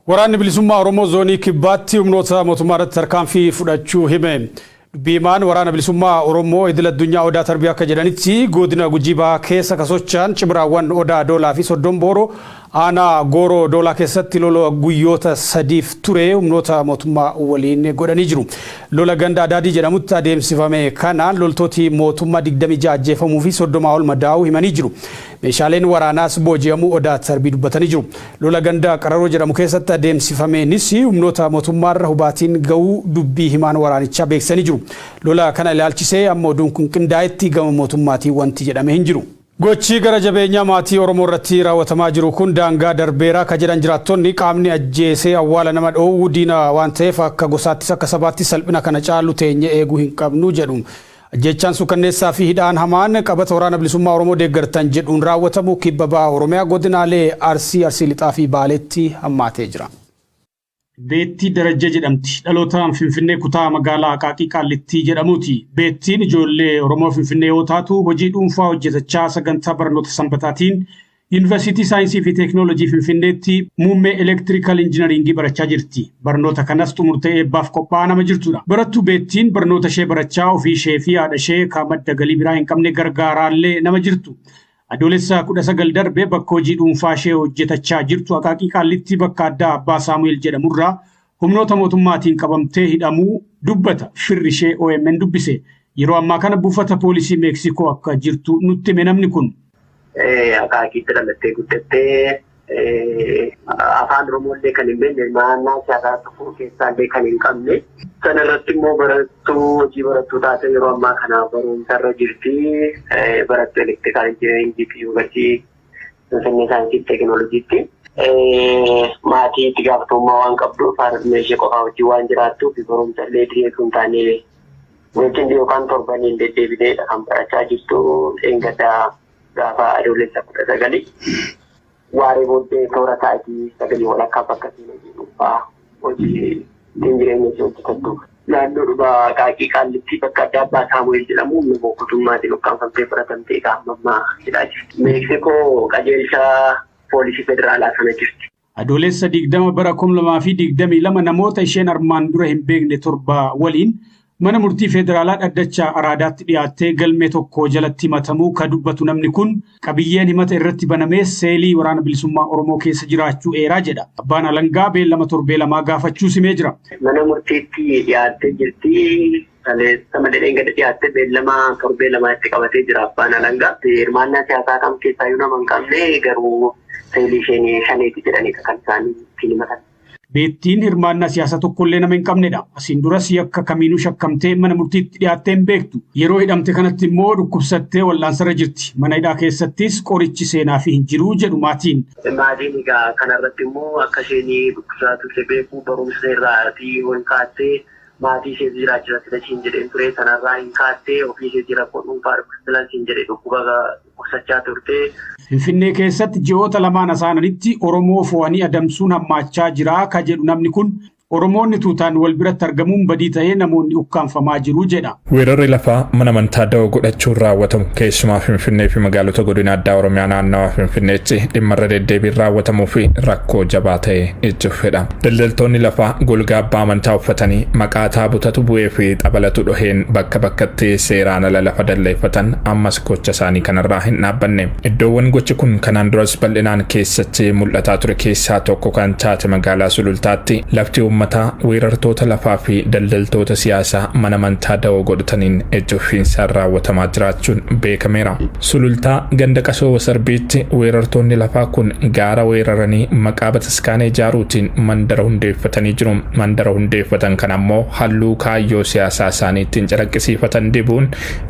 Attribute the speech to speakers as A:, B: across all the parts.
A: Waraanni bilisummaa Oromoo zoonii kibbaatti humnoota mootummaarratti tarkaanfii fudhachuu hime. Biimaan waraana bilisummaa Oromoo idil addunyaa Odaa Tarbiyaa akka jedhanitti godina Gujii Bahaa keessa kasochaan cimraawwan Odaa Doolaa fi Soddon Booroo aanaa Gooroo Doolaa keessatti lola guyyoota sadiif ture humnoota mootummaa waliin godhanii jiru. Lola ganda Adaadii jedhamutti adeemsifame kanaan loltooti mootummaa 26 ajjeefamuu fi 30 ol madaa'uu himanii jiru. Meeshaaleen waraanaas booji'amuu Odaa Tarbii dubbatanii jiru. Lola ganda Qararoo jedhamu keessatti adeemsifameenis humnoota mootummaarra hubaatiin ga'uu dubbii himaan waraanichaa beeksisanii jiru. Lola kana ilaalchisee amma oduun kun qindaa'etti gama mootummaatii wanti jedhamee hin jiru. Gochi gara jabeenyaa maatii Oromoo irratti raawwatamaa jiru kun daangaa darbeeraa ka jedhan jiraattonni qaamni ajjeesee awwaala nama dhoowwuu diina waan ta'eef akka gosaattis akka sabaatti salphina kana caalu teenye eeguu hin qabnu jedhu. Ajjechaan suukanneessaa fi hidhaan hamaan qabata waraana bilisummaa Oromoo deeggartan jedhuun raawwatamu kibba bahaa Oromiyaa godinaalee Arsii Lixaa fi Baaleetti hammaatee jira. Beettii Darajjee jedhamti. Dhalootaan Finfinnee kutaa magaalaa Aqaaqii Qaallittii jedhamuuti. Beettiin ijoollee Oromoo Finfinnee yoo taatu hojii dhuunfaa hojjetachaa sagantaa barnoota sanbataatiin Yuunivarsiitii Saayinsii fi Teeknooloojii Finfinneetti muummee elektirikal injiinaringii barachaa jirti. Barnoota kanas xumurtee eebbaaf qophaa'aa nama jirtudha. Barattuu Beettiin barnoota ishee barachaa ofii ishee fi haadha ishee kan madda galii biraa hin qabne gargaaraallee nama jirtu. Adoolessa 19 darbe bakka hojii dhuunfaa ishee hojjetachaa jirtu Aqaaqii Qaallittii bakka addaa Abbaa Saamu'eel jedhamurraa humnoota mootummaatiin qabamtee hidhamuu dubbata. Firri ishee OMN dubbise. Yeroo ammaa kana buufata poolisii Meeksikoo akka jirtu nutti hime namni kun.
B: Aqaaqiitti dhalattee guddattee afaan Oromooillee kan hin beekne naannaa siyaasaa tokko keessaallee kan hin qabne. Sana irratti immoo hojii barattuu taate yeroo ammaa kana barumsarra jirti. Barattuu elektirikal injiinaringii fi yuunivarsiitii Finfinnee Saayinsii fi Teeknooloojiitti. Maatii itti gaafatamummaa waan qabduuf haadha ishee qofaa hojii waan jiraattuuf barumsallee dhiyeessuu hin taane wajjin yookaan torbaniin deddeebineedha kan barachaa jirtu. Eeggataa gaafa adoolessa 19 waaree booddee toora sa'aatii 9 walakkaa bakka dhuunfaa hojii jireenya ishee hojjetattuuf. Naannoodhuma Aqaaqii Qaallittii bakka addaa Abbaa Saamu'eel jedhamu mootummaatiin ukkaanfamtee fudhatamtee ammaa jedhaa jirti. Meeksikoo qajeelcha poolisii federaalaa sana jirti.
A: Adoolessa 20 bara 2022 namoota isheen armaan dura hin beekne 7 waliin mana murtii federaalaa dhaddacha Araadaatti dhiyaattee galmee tokko jalatti himatamuu ka dubbatu namni kun qabiyyeen himata irratti banamee seelii waraana bilisummaa Oromoo keessa jiraachuu eeraa jedha. Abbaan alangaa beellama torbee lamaa gaafachuu simee jira.
B: Mana murtiitti dhiyaattee jirti. Sama dhedheen gadi dhiyaattee beellama torbee lamaa itti qabatee jira abbaan alangaa. Hirmaannaa siyaasaa kam keessaa nama hin qabne garuu seelii isheen shaneeti jedhanii kan isaanii ittiin himatan.
A: Beettiin hirmaannaa siyaasa tokkollee nama hin qabnedha. Asiin duras yakka kamiinuu shakkamtee mana murtiitti dhiyaattee hin beektu. Yeroo hidhamte kanatti immoo dhukkubsattee wallaansarra jirti. Mana hidhaa keessattis qorichi seenaa fi hin jiru jedhu maatiin.
B: Maatiin egaa kanarratti immoo akka isheen dhukkubsaatu ishee beekuu barumsa irraatii ol kaattee maatii ishee jiraachisa ishiin jedheen ture sanarraa hin kaattee ofii ishee jira dhuunfaa dhukkubsatiin jedhee dhukkubsachaa turte.
A: Finfinnee keessatti ji'oota lamaan asaananitti Oromoo fo'anii adamsuun hammaachaa jira ka jedhu namni kun Oromoonni tuutaan wal biratti argamuun badii ta'ee namoonni ukkaanfamaa jiru jedha.
C: Weerarri lafaa mana amantaa da'oo godhachuun raawwatamu keessumaa Finfinnee fi magaalota godina addaa Oromiyaa naannawaa Finfinneetti dhimmarra deddeebiin raawwatamuu fi rakkoo jabaa ta'e ijjuufedha. Daldaltoonni lafaa golgaa abbaa amantaa uffatanii maqaa taabotatu bu'ee fi xabalatu dhoheen bakka bakkatti seeraan ala lafa dalleeffatan ammas gocha isaanii kanarraa hin dhaabbanne. Iddoowwan gochi kun kanaan duras bal'inaan keessatti mul'ataa ture keessaa tokko kan taate magaalaa Sulultaatti lafti uummataa weerartoota lafaa fi daldaltoota siyaasaa mana amantaa da'oo godhataniin ejjuufiinsaan raawwatamaa jiraachuun beekameera. Sulultaa ganda Qashoo Wasarbiitti weerartoonni lafaa kun gaara weeraranii maqaa bataskaana ijaaruutiin mandara hundeeffatanii jiru. Mandara hundeeffatan kan ammoo halluu kaayyoo siyaasaa isaaniittiin calaqqisiifatan dibuun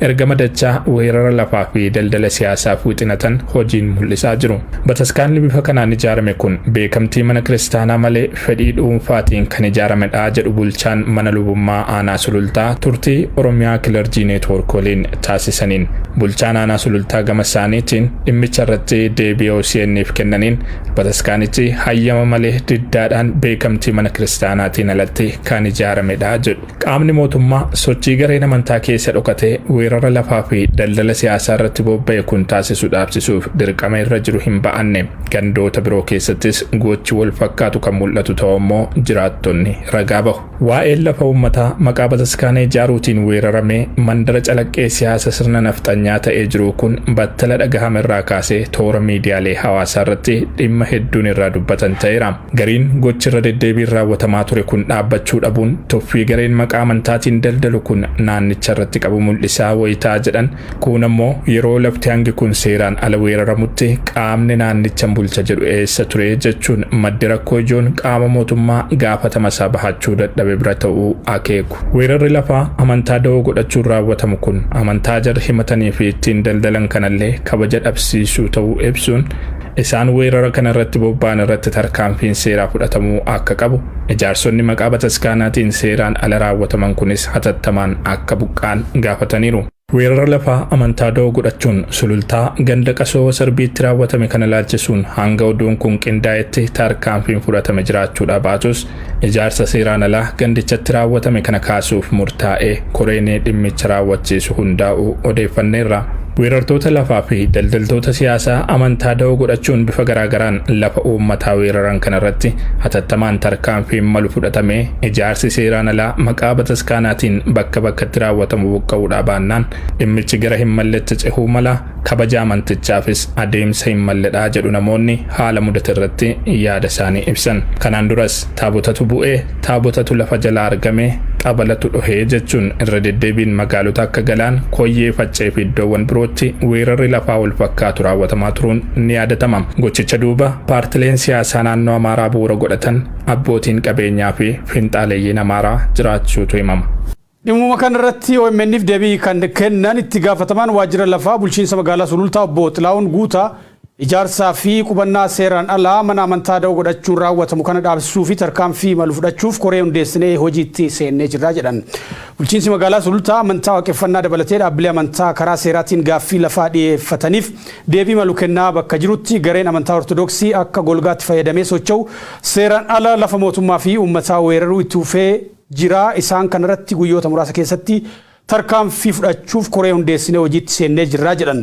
C: erga madachaa weerara lafaa fi daldala siyaasaaf wixinatan hojiin mul'isaa jiru. Bataskaanni bifa kanaan ijaarame kun beekamtii mana kiristaanaa malee fedhii dhuunfaatiin kan ijaaramedha jedhu bulchaan mana lubummaa aanaa Sulultaa turtii Oromiyaa Kilarjii Neetwoork waliin taasisaniin. Bulchaan aanaa Sulultaa gama isaaniitiin dhimmicha irratti deebii OCN'if kennaniin bataskaanichi hayyama malee diddaadhaan beekamtii mana kiristaanaatiin alatti kan ijaaramedha jedhu. Qaamni mootummaa sochii gareen amantaa keessa dhokatee weerara lafaa fi daldala siyaasaa irratti bobba'e kun taasisu dhaabsisuuf dirqama irra jiru hin ba'anne. Gandoota biroo keessattis gochi wal fakkaatu kan mul'atu ta'uu immoo jiraattonni ragaa bahu. Waa'een lafa uummataa maqaa bataskaana ijaaruutiin weeraramee mandara calaqqee siyaasa sirna nafxanyaa ta'ee jiru kun battala dhagahame irraa kaasee toora miidiyaalee hawaasaa irratti dhimma hedduun irraa dubbatan ta'eera. Gariin gochi irra deddeebiin raawwatamaa ture kun dhaabbachuu dhabuun tuffii gareen maqaa amantaatiin daldalu kun naannicha irratti qabu mul'isaa wayitaa jedhan. Kun ammoo yeroo lafti hangi kun seeraan ala weeraramutti qaamni naannicha bulcha jedhu eessa ture jechuun maddi rakkoo ijoon qaama mootummaa gaafatama isaa bahachuu dadhabe bira ta'uu akeeku. Weerarri lafaa amantaa da'oo godhachuun raawwatamu kun amantaa jar himatanii fi ittiin daldalan kanallee kabaja dhabsiisuu ta'uu ibsuun isaan weerara kana irratti bobba'an irratti tarkaanfiin seeraa fudhatamuu akka qabu ijaarsonni maqaa bataskaanaatiin seeraan ala raawwataman kunis hatattamaan akka buqqaan gaafataniiru. Weerara lafaa amantaa da'oo godhachuun sulultaa ganda qasoo sarbiitti raawwatame kana laalchisuun hanga oduun kun qindaa'etti tarkaanfiin fudhatame jiraachuudha baatus ijaarsa seeraan alaa gandichatti raawwatame kana kaasuuf murtaa'ee koreenee dhimmicha raawwachiisu hundaa'uu odeeffanneerra. Weerartoota lafaa fi daldaltoota siyaasaa amantaa da'oo godhachuun bifa garaagaraan lafa uummataa weeraran kanarratti hatattamaan tarkaanfiin malu fudhatamee ijaarsi seeraan alaa maqaa bataskaanaatiin bakka bakkatti raawwatamu buqqa'uudha baannaan dhimmichi gara hin malletti cehuu mala kabaja amantichaafis adeemsa hin malledhaa jedhu namoonni haala mudate irratti yaada isaanii ibsan. Kanaan duras taabotatu bu'ee taabotatu lafa jalaa argame qabalatu dhohee jechuun irra deddeebiin magaalota akka Galaan, Koyyee, Faccee fi iddoowwan birootti weerarri lafaa wal fakkaatu raawwatamaa turuun ni yaadatama. Gochicha duuba paartileen siyaasaa naannoo Amaaraa bu'uura godhatan abbootiin qabeenyaa fi finxaaleeyyiin Amaaraa jiraachuutu himama.
A: Dhimma kanarratti OMN'if deebii kan kennan itti gaafatamaan waajjira lafaa bulchiinsa magaalaa Sulultaa obbo Xilaawun Guutaa ijaarsaa fi qubannaa seeraan alaa mana amantaa da'oo godhachuun raawwatamu kana dhaabsisuu fi tarkaanfii malu fudhachuuf koree hundeessinee hojiitti seennee jirra jedhan. Bulchiinsi magaalaa Sulultaa amantaa waaqeffannaa dabalatee dhaabbilee amantaa karaa seeraatiin gaaffii lafaa dhiyeeffataniif deebii malu kennaa bakka jirutti gareen amantaa ortodoksii akka golgaatti fayyadamee socho'u seeraan ala lafa mootummaa fi uummataa weeraruu itti fufee jira. Isaan kanarratti guyyoota muraasa keessatti tarkaanfii fudhachuuf koree hundeessinee hojiitti seennee jirra jedhan.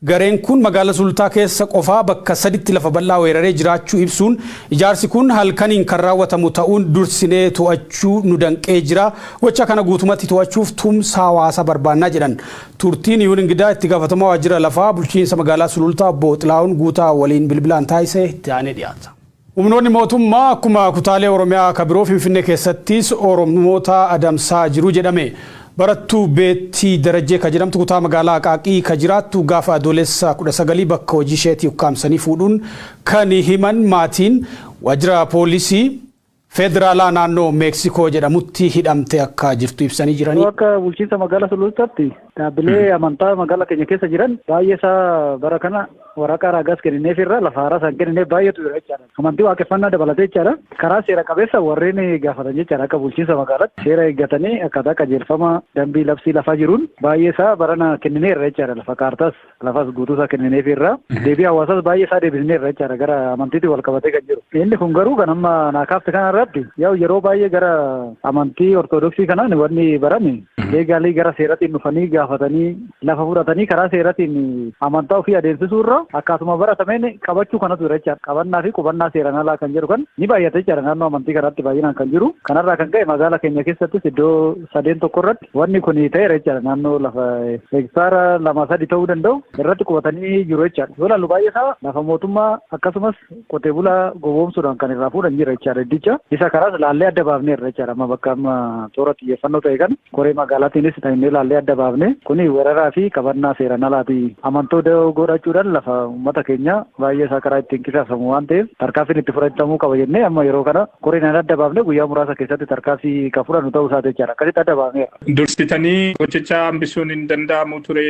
A: Gareen kun magaalaa Sulultaa keessa qofaa bakka saditti lafa bal'aa weeraree jiraachuu ibsuun ijaarsi kun halkaniin kan raawwatamu ta'uun dursinee to'achuu nu danqee jira. Gocha kana guutumatti to'achuuf tumsa hawaasaa barbaannaa jedhan. Turtiin Iyuun Ingidaa itti gaafatamaa waajjira lafaa bulchiinsa magaalaa Sulultaa obbo Xilaawun Guutaa waliin bilbilaan taasise itti aanee dhiyaata. Humnoonni mootummaa akkuma kutaalee Oromiyaa kan biroo Finfinnee keessattis Oromoota adamsaa jiru jedhame. Barattuu Beettii Darajjee kan jedhamtu kutaa magaalaa Aqaaqii kan jiraattu gaafa adoolessa 19 bakka hojii isheetii ukkaamsanii fuudhuun kan himan maatiin waajjira poolisii federaalaa naannoo Meeksikoo jedhamutti hidhamte akka jirtu ibsanii jiranii.
D: Akka bulchiinsa magaalaa Sulultaatti dhaabbilee amantaa magaalaa keenya keessa jiran baay'ee isaa bara kana waraqaa raagaas kennineef irra lafa haaraa isaan kennineef baay'eetu jira jechaadha. Amantii waaqeffannaa dabalatee jechaadha. Karaa seera qabeessa warreen gaafatan jechaadha akka bulchiinsa magaalaatti seera eeggatanii akkaataa qajeelfama dambii labsii lafaa jiruun baay'ee isaa barana kennineerra jechaadha. Lafa kaartaas lafas guutuusaa kennineef irra deebii hawaasaas baay'ee isaa deebisneerra jechaadha gara amantiitti wal qabatee kan jiru. Inni kun garuu kan amma naakaafte kanarratti yeroo baay'ee gara amantii ortodoksii kanaan wanni barame eegaalii gara seeratiin dhufanii gaafatanii lafa fudhatanii karaa seeratiin amantaa ofii adeemsisuu irra akkaatuma baratameen qabachuu kanatu jira jechaadha. Qabannaa fi qubannaa seeraan alaa kan jedhu kan ni baay'ata jechaadha naannoo amantii kanaatti baay'inaan kan jiru. Kanarraa kan ka'e magaalaa keenya keessattis iddoo 3 irratti wanni kun ta'eera jechaadha. Naannoo lafa hektaara 2-3 ta'uu danda'u irratti qubatanii jiru jechaadha. Yoo ilaallu baay'ee isaa lafa mootummaa akkasumas qotee bulaa gowwoomsuudhaan kan irraa fuudhan jira jechaadha iddicha. Isa karaas laallee adda baafneerra jechaadha. Amma bakka amma toora xiyyeeffannoo ta'e kan koree magaalaatiinis ta'inee laallee adda baafne kuni weeraraa fi qabannaa seeraan alaati. Amantoota godhachuudhaan lafa uummata keenya baay'ee isaa karaa ittiin qisaasamu waan ta'eef tarkaanfiin itti fudhatamuu qaba jennee amma yeroo kana koreen adda baafne guyyaa muraasa keessatti tarkaanfii kan fudhannu ta'uu isaa jechaadha. Akkasitti adda baafneera.
C: Dursitanii gochicha hambisuun hin danda'amu ture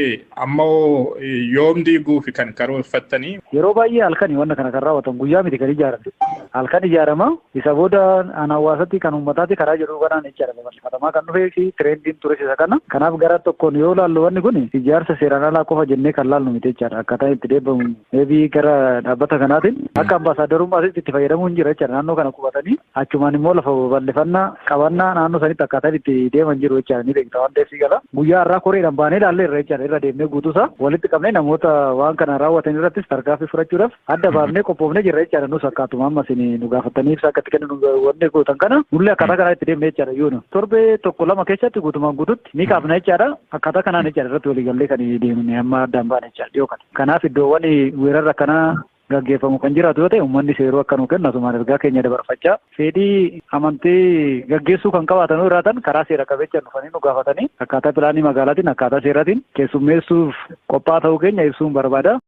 C: ammoo yoom diiguufi kan karoorfattanii?
D: Yeroo baay'ee halkanii wanna kana kan raawwatan guyyaa miti kan ijaarame. Halkan ijaarama isa booda aan hawaasatti kan uummataatti karaa jedhu kanaan jechaadha. Babal'ifatamaa kan dhufee fi tireendiin ture isa kana. Kanaaf gara tokkoon yoo laallu wanni kun ijaarsa seeraan alaa qofa jennee kan laallu miti jechaadha. Akkaataa itti deebi'amu eebii gara dhaabbata kanaatiin akka ambaasaaddarummaatti itti fayyadamuun jira jechaadha. Naannoo kana qubatanii achumaan immoo lafa bal'ifannaa qabannaa naannoo sanitti akkaataa itti deeman jiru jechaadha. Ni beekta waan ta'eef gala guyyaa irraa koreedhaan baanee ilaallee irra jechaadha. Irra deemnee guutuusaa walitti qabnee namoota waan kana raawwatan irrattis tarkaanfii fudhachuudhaaf adda baafnee qophoofnee jirra jechaadha. Nus akkaatuma amma isin nu gaafataniif akka itti kennu wanni gootan kana nullee akkaataa kanaa itti deemnee jechaadha. Yoonu torbee tokko lama keessatti guutumaan guututti ni kaafna jechaadha. Akkaataa kanaan jechaadha irratti waliigallee kan deemne amma addaan baane jechaadha dhiyoo kana. Kanaaf iddoowwan weerarra kanaa gaggeeffamu kan jiraatu yoo ta'e uummanni seeruu akka nu kennu asumaan ergaa keenya dabarfachaa fedhii amantii gaggeessuu kan qabaatan yoo jiraatan karaa seera qabeechaan dhufanii nu gaafatanii akkaataa pilaanii magaalaatiin akkaataa seeraatiin keessummeessuuf qophaa ta'uu keenya ibsuun barbaada.